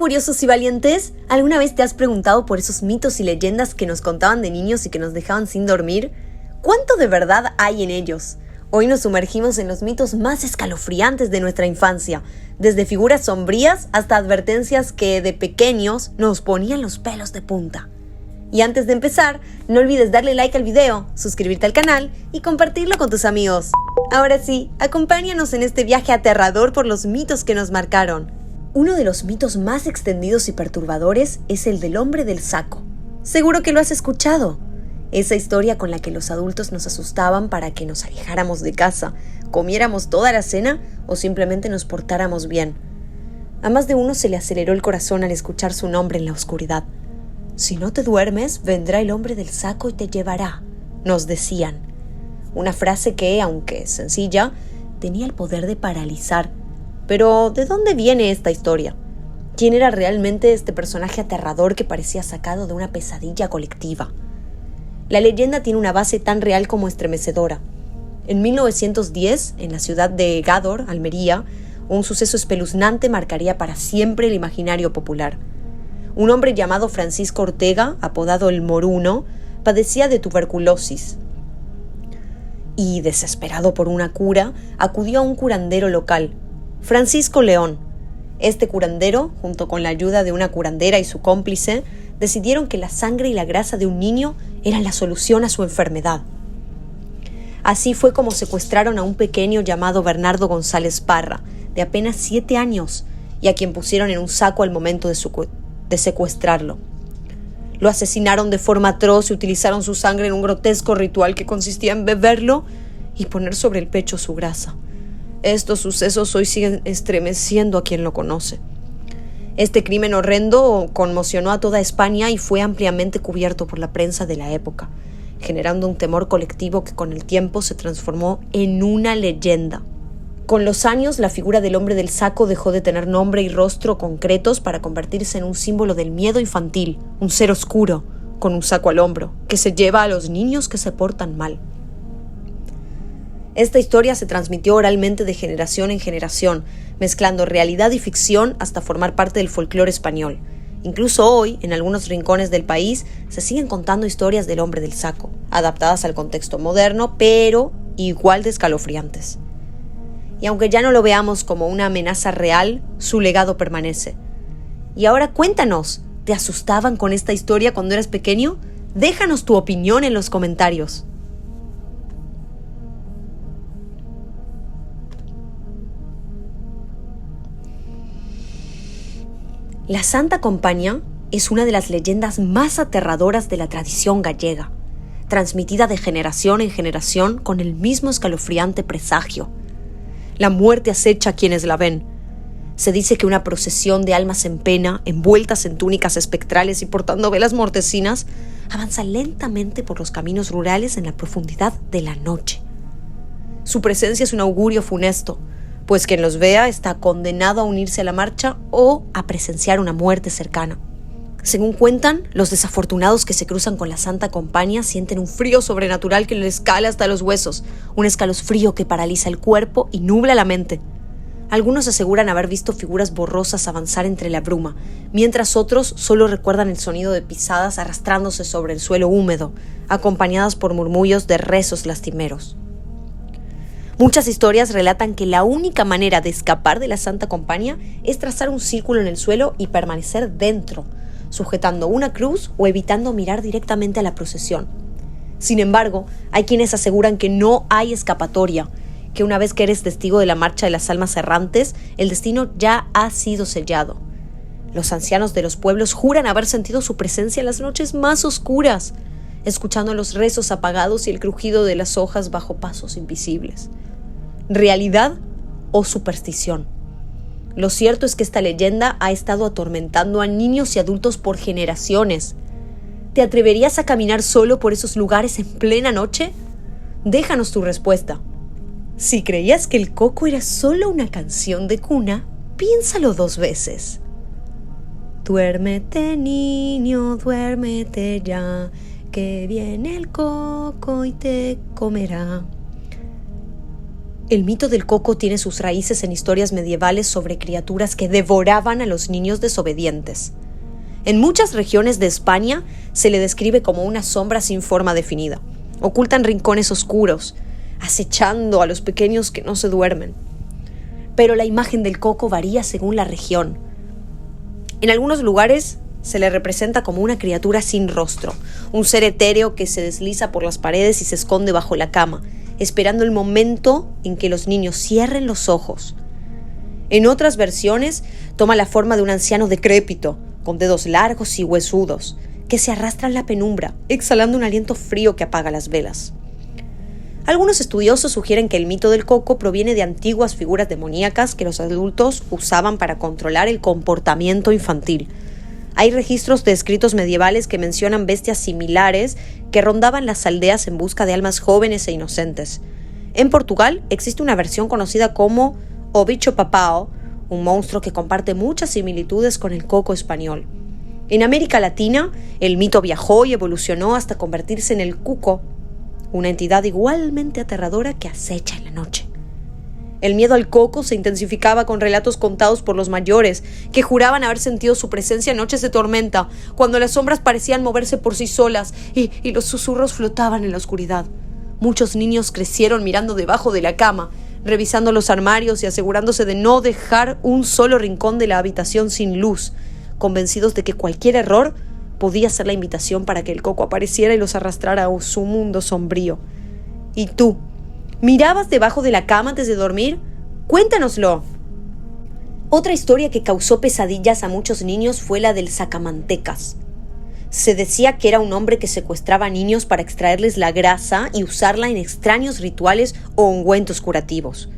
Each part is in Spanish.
curiosos y valientes, ¿alguna vez te has preguntado por esos mitos y leyendas que nos contaban de niños y que nos dejaban sin dormir? ¿Cuánto de verdad hay en ellos? Hoy nos sumergimos en los mitos más escalofriantes de nuestra infancia, desde figuras sombrías hasta advertencias que de pequeños nos ponían los pelos de punta. Y antes de empezar, no olvides darle like al video, suscribirte al canal y compartirlo con tus amigos. Ahora sí, acompáñanos en este viaje aterrador por los mitos que nos marcaron. Uno de los mitos más extendidos y perturbadores es el del hombre del saco. Seguro que lo has escuchado. Esa historia con la que los adultos nos asustaban para que nos alejáramos de casa, comiéramos toda la cena o simplemente nos portáramos bien. A más de uno se le aceleró el corazón al escuchar su nombre en la oscuridad. Si no te duermes, vendrá el hombre del saco y te llevará, nos decían. Una frase que, aunque sencilla, tenía el poder de paralizar. Pero, ¿de dónde viene esta historia? ¿Quién era realmente este personaje aterrador que parecía sacado de una pesadilla colectiva? La leyenda tiene una base tan real como estremecedora. En 1910, en la ciudad de Gádor, Almería, un suceso espeluznante marcaría para siempre el imaginario popular. Un hombre llamado Francisco Ortega, apodado el Moruno, padecía de tuberculosis. Y, desesperado por una cura, acudió a un curandero local, Francisco León. Este curandero, junto con la ayuda de una curandera y su cómplice, decidieron que la sangre y la grasa de un niño eran la solución a su enfermedad. Así fue como secuestraron a un pequeño llamado Bernardo González Parra, de apenas 7 años, y a quien pusieron en un saco al momento de secuestrarlo. Lo asesinaron de forma atroz y utilizaron su sangre en un grotesco ritual que consistía en beberlo y poner sobre el pecho su grasa. Estos sucesos hoy siguen estremeciendo a quien lo conoce. Este crimen horrendo conmocionó a toda España y fue ampliamente cubierto por la prensa de la época, generando un temor colectivo que con el tiempo se transformó en una leyenda. Con los años, la figura del hombre del saco dejó de tener nombre y rostro concretos para convertirse en un símbolo del miedo infantil, un ser oscuro, con un saco al hombro, que se lleva a los niños que se portan mal. Esta historia se transmitió oralmente de generación en generación, mezclando realidad y ficción hasta formar parte del folclore español. Incluso hoy, en algunos rincones del país, se siguen contando historias del hombre del saco, adaptadas al contexto moderno, pero igual de escalofriantes. Y aunque ya no lo veamos como una amenaza real, su legado permanece. Y ahora cuéntanos, ¿te asustaban con esta historia cuando eras pequeño? Déjanos tu opinión en los comentarios. La Santa Compaña es una de las leyendas más aterradoras de la tradición gallega, transmitida de generación en generación con el mismo escalofriante presagio. La muerte acecha a quienes la ven. Se dice que una procesión de almas en pena, envueltas en túnicas espectrales y portando velas mortecinas, avanza lentamente por los caminos rurales en la profundidad de la noche. Su presencia es un augurio funesto, pues quien los vea está condenado a unirse a la marcha o a presenciar una muerte cercana. Según cuentan, los desafortunados que se cruzan con la Santa Compaña sienten un frío sobrenatural que les cala hasta los huesos, un escalofrío que paraliza el cuerpo y nubla la mente. Algunos aseguran haber visto figuras borrosas avanzar entre la bruma, mientras otros solo recuerdan el sonido de pisadas arrastrándose sobre el suelo húmedo, acompañadas por murmullos de rezos lastimeros. Muchas historias relatan que la única manera de escapar de la Santa Compaña es trazar un círculo en el suelo y permanecer dentro, sujetando una cruz o evitando mirar directamente a la procesión. Sin embargo, hay quienes aseguran que no hay escapatoria, que una vez que eres testigo de la marcha de las almas errantes, el destino ya ha sido sellado. Los ancianos de los pueblos juran haber sentido su presencia en las noches más oscuras, escuchando los rezos apagados y el crujido de las hojas bajo pasos invisibles. ¿Realidad o superstición? Lo cierto es que esta leyenda ha estado atormentando a niños y adultos por generaciones. ¿Te atreverías a caminar solo por esos lugares en plena noche? Déjanos tu respuesta. Si creías que el coco era solo una canción de cuna, piénsalo 2 veces. Duérmete, niño, duérmete ya, que viene el coco y te comerá. El mito del coco tiene sus raíces en historias medievales sobre criaturas que devoraban a los niños desobedientes. En muchas regiones de España se le describe como una sombra sin forma definida. Oculta en rincones oscuros, acechando a los pequeños que no se duermen. Pero la imagen del coco varía según la región. En algunos lugares se le representa como una criatura sin rostro, un ser etéreo que se desliza por las paredes y se esconde bajo la cama, esperando el momento en que los niños cierren los ojos. En otras versiones toma la forma de un anciano decrépito, con dedos largos y huesudos, que se arrastra en la penumbra, exhalando un aliento frío que apaga las velas. Algunos estudiosos sugieren que el mito del coco proviene de antiguas figuras demoníacas que los adultos usaban para controlar el comportamiento infantil. Hay registros de escritos medievales que mencionan bestias similares que rondaban las aldeas en busca de almas jóvenes e inocentes. En Portugal existe una versión conocida como o bicho papao, un monstruo que comparte muchas similitudes con el coco español. En América Latina, el mito viajó y evolucionó hasta convertirse en el cuco, una entidad igualmente aterradora que acecha en la noche. El miedo al coco se intensificaba con relatos contados por los mayores, que juraban haber sentido su presencia en noches de tormenta, cuando las sombras parecían moverse por sí solas y los susurros flotaban en la oscuridad. Muchos niños crecieron mirando debajo de la cama, revisando los armarios y asegurándose de no dejar un solo rincón de la habitación sin luz, convencidos de que cualquier error podía ser la invitación para que el coco apareciera y los arrastrara a su mundo sombrío. ¿Y tú? ¿Mirabas debajo de la cama antes de dormir? ¡Cuéntanoslo! Otra historia que causó pesadillas a muchos niños fue la del sacamantecas. Se decía que era un hombre que secuestraba a niños para extraerles la grasa y usarla en extraños rituales o ungüentos curativos.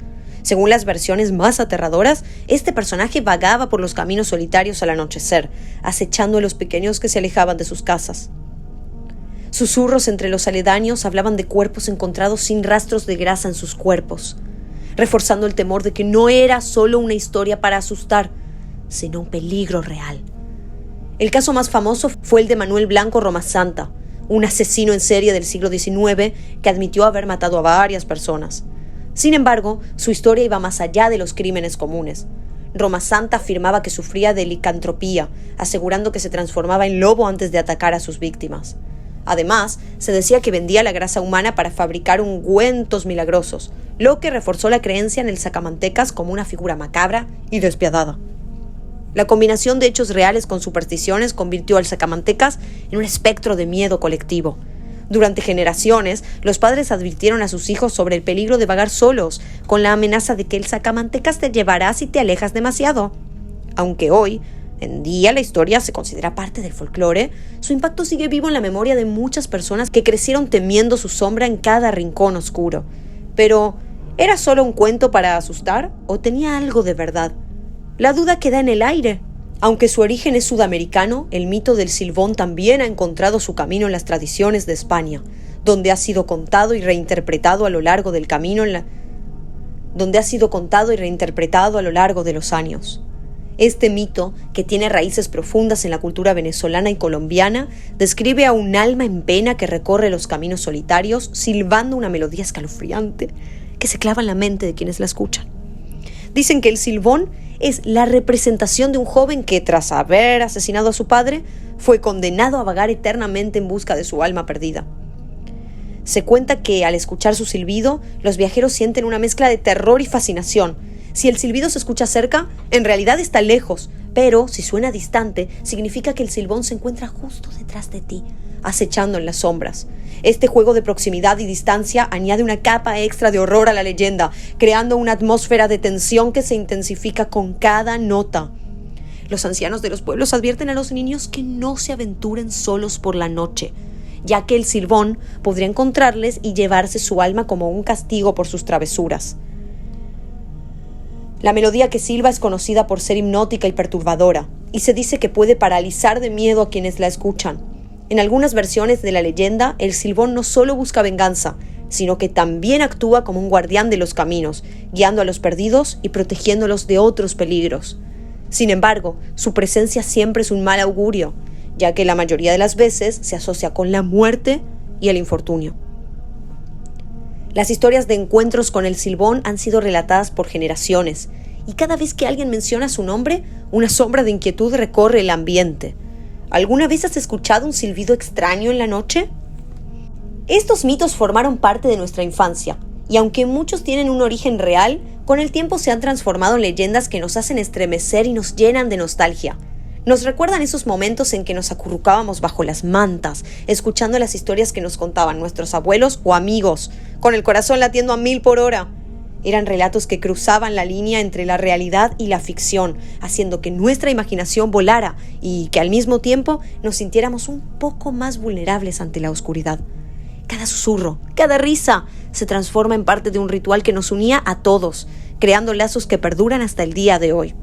Según las versiones más aterradoras, este personaje vagaba por los caminos solitarios al anochecer, acechando a los pequeños que se alejaban de sus casas. Susurros entre los aledaños hablaban de cuerpos encontrados sin rastros de grasa en sus cuerpos, reforzando el temor de que no era solo una historia para asustar, sino un peligro real. El caso más famoso fue el de Manuel Blanco Romasanta, un asesino en serie del siglo XIX que admitió haber matado a varias personas. Sin embargo, su historia iba más allá de los crímenes comunes. Romasanta afirmaba que sufría de licantropía, asegurando que se transformaba en lobo antes de atacar a sus víctimas. Además, se decía que vendía la grasa humana para fabricar ungüentos milagrosos, lo que reforzó la creencia en el sacamantecas como una figura macabra y despiadada. La combinación de hechos reales con supersticiones convirtió al sacamantecas en un espectro de miedo colectivo. Durante generaciones, los padres advirtieron a sus hijos sobre el peligro de vagar solos, con la amenaza de que el sacamantecas te llevará si te alejas demasiado. Aunque hoy en día la historia se considera parte del folclore, su impacto sigue vivo en la memoria de muchas personas que crecieron temiendo su sombra en cada rincón oscuro. Pero, ¿era solo un cuento para asustar o tenía algo de verdad? La duda queda en el aire. Aunque su origen es sudamericano, el mito del Silbón también ha encontrado su camino en las tradiciones de España, donde ha sido contado y reinterpretado a lo largo del camino donde ha sido contado y reinterpretado a lo largo de los años. Este mito, que tiene raíces profundas en la cultura venezolana y colombiana, describe a un alma en pena que recorre los caminos solitarios, silbando una melodía escalofriante que se clava en la mente de quienes la escuchan. Dicen que el Silbón es la representación de un joven que, tras haber asesinado a su padre, fue condenado a vagar eternamente en busca de su alma perdida. Se cuenta que, al escuchar su silbido, los viajeros sienten una mezcla de terror y fascinación. Si el silbido se escucha cerca, en realidad está lejos, pero si suena distante, significa que el silbón se encuentra justo detrás de ti, acechando en las sombras. Este juego de proximidad y distancia añade una capa extra de horror a la leyenda, creando una atmósfera de tensión que se intensifica con cada nota. Los ancianos de los pueblos advierten a los niños que no se aventuren solos por la noche, ya que el silbón podría encontrarles y llevarse su alma como un castigo por sus travesuras. La melodía que silba es conocida por ser hipnótica y perturbadora, y se dice que puede paralizar de miedo a quienes la escuchan. En algunas versiones de la leyenda, el silbón no solo busca venganza, sino que también actúa como un guardián de los caminos, guiando a los perdidos y protegiéndolos de otros peligros. Sin embargo, su presencia siempre es un mal augurio, ya que la mayoría de las veces se asocia con la muerte y el infortunio. Las historias de encuentros con el Silbón han sido relatadas por generaciones, y cada vez que alguien menciona su nombre, una sombra de inquietud recorre el ambiente. ¿Alguna vez has escuchado un silbido extraño en la noche? Estos mitos formaron parte de nuestra infancia, y aunque muchos tienen un origen real, con el tiempo se han transformado en leyendas que nos hacen estremecer y nos llenan de nostalgia. Nos recuerdan esos momentos en que nos acurrucábamos bajo las mantas, escuchando las historias que nos contaban nuestros abuelos o amigos, con el corazón latiendo a 1000 por hora. Eran relatos que cruzaban la línea entre la realidad y la ficción, haciendo que nuestra imaginación volara y que al mismo tiempo nos sintiéramos un poco más vulnerables ante la oscuridad. Cada susurro, cada risa, se transforma en parte de un ritual que nos unía a todos, creando lazos que perduran hasta el día de hoy.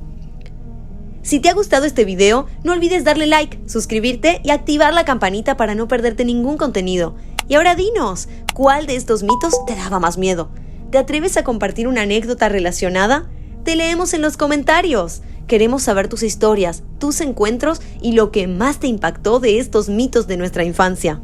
Si te ha gustado este video, no olvides darle like, suscribirte y activar la campanita para no perderte ningún contenido. Y ahora dinos, ¿cuál de estos mitos te daba más miedo? ¿Te atreves a compartir una anécdota relacionada? Te leemos en los comentarios. Queremos saber tus historias, tus encuentros y lo que más te impactó de estos mitos de nuestra infancia.